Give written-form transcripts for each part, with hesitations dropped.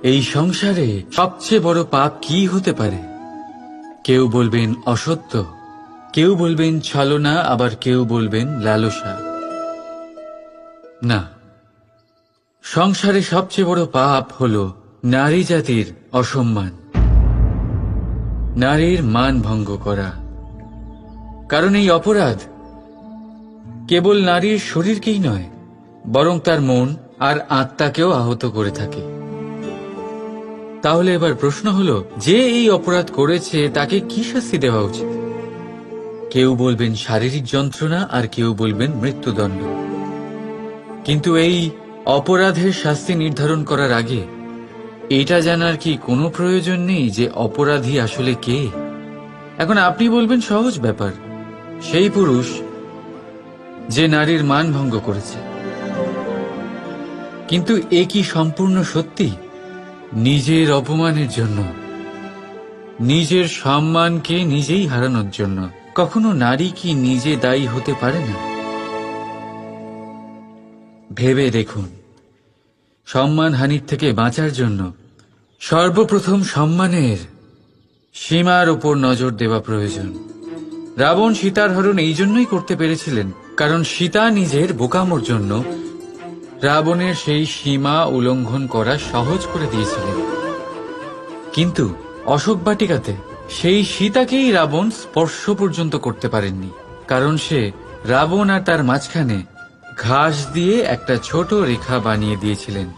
এই সংসারে সবচেয়ে বড় পাপ কি হতে পারে? কেউ বলবেন অসত্য, কেউ বলবেন ছলনা, আবার কেউ বলবেন লালসা। না, সংসারে সবচেয়ে বড় পাপ হল নারী জাতির অসম্মান, নারীর মান ভঙ্গ করা। কারণ এই অপরাধ কেবল নারীর শরীরকেই নয়, বরং তার মন আর আত্মাকেও আহত করে থাকে। তাহলে এবার প্রশ্ন হলো, যে এই অপরাধ করেছে তাকে কি শাস্তি দেওয়া উচিত? কেউ বলবেন শারীরিক যন্ত্রণা, আর কেউ বলবেন মৃত্যুদণ্ড। কিন্তু এই অপরাধের শাস্তি নির্ধারণ করার আগে এটা জানার কি কোনো প্রয়োজন নেই যে অপরাধী আসলে কে? এখন আপনি বলবেন সহজ ব্যাপার, সেই পুরুষ যে নারীর মান ভঙ্গ করেছে। কিন্তু এ কি সম্পূর্ণ সত্যি? নিজের অপমানের জন্য, নিজের সম্মানকে নিজেই হারানোর জন্য কখনো নারী কি নিজে দায়ী হতে পারে না? ভেবে দেখুন, সম্মানহানির থেকে বাঁচার জন্য সর্বপ্রথম সম্মানের সীমার উপর নজর দেওয়া প্রয়োজন। রাবণ সীতার হরণ এই জন্যই করতে পেরেছিলেন কারণ সীতা নিজের বোকামোর জন্য রাবণের সেই সীমা উল্লঙ্ঘন করা সহজ করে দিয়েছিলেন। কিন্তু অশোক বাটিকাতে সেই সীতাকেই রাবণ স্পর্শ পর্যন্ত করতে পারেননি, কারণ সে রাবণ আর তার মাঝখানে ঘাস দিয়ে একটা ছোট রেখা বানিয়ে দিয়েছিলেন।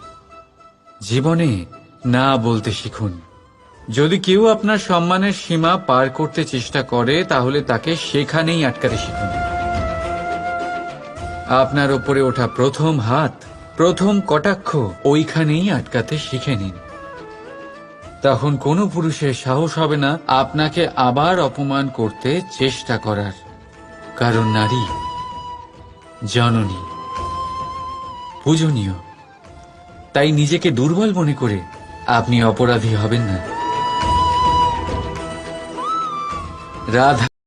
জীবনে না বলতে শিখুন। যদি কেউ আপনার সম্মানের সীমা পার করতে চেষ্টা করে তাহলে তাকে সেখানেই আটকাতে শিখুন। আপনার ওপরে ওঠা প্রথম হাত, প্রথম কটাক্ষ ওইখানেই আটকাতে শিখে নিন। তখন কোনো পুরুষের সাহস হবে না আপনাকে আবার অপমান করতে চেষ্টা করার। কারণ নারী জননী, পূজনীয়। তাই নিজেকে দুর্বল মনে করে আপনি অপরাধী হবেন না। রাধা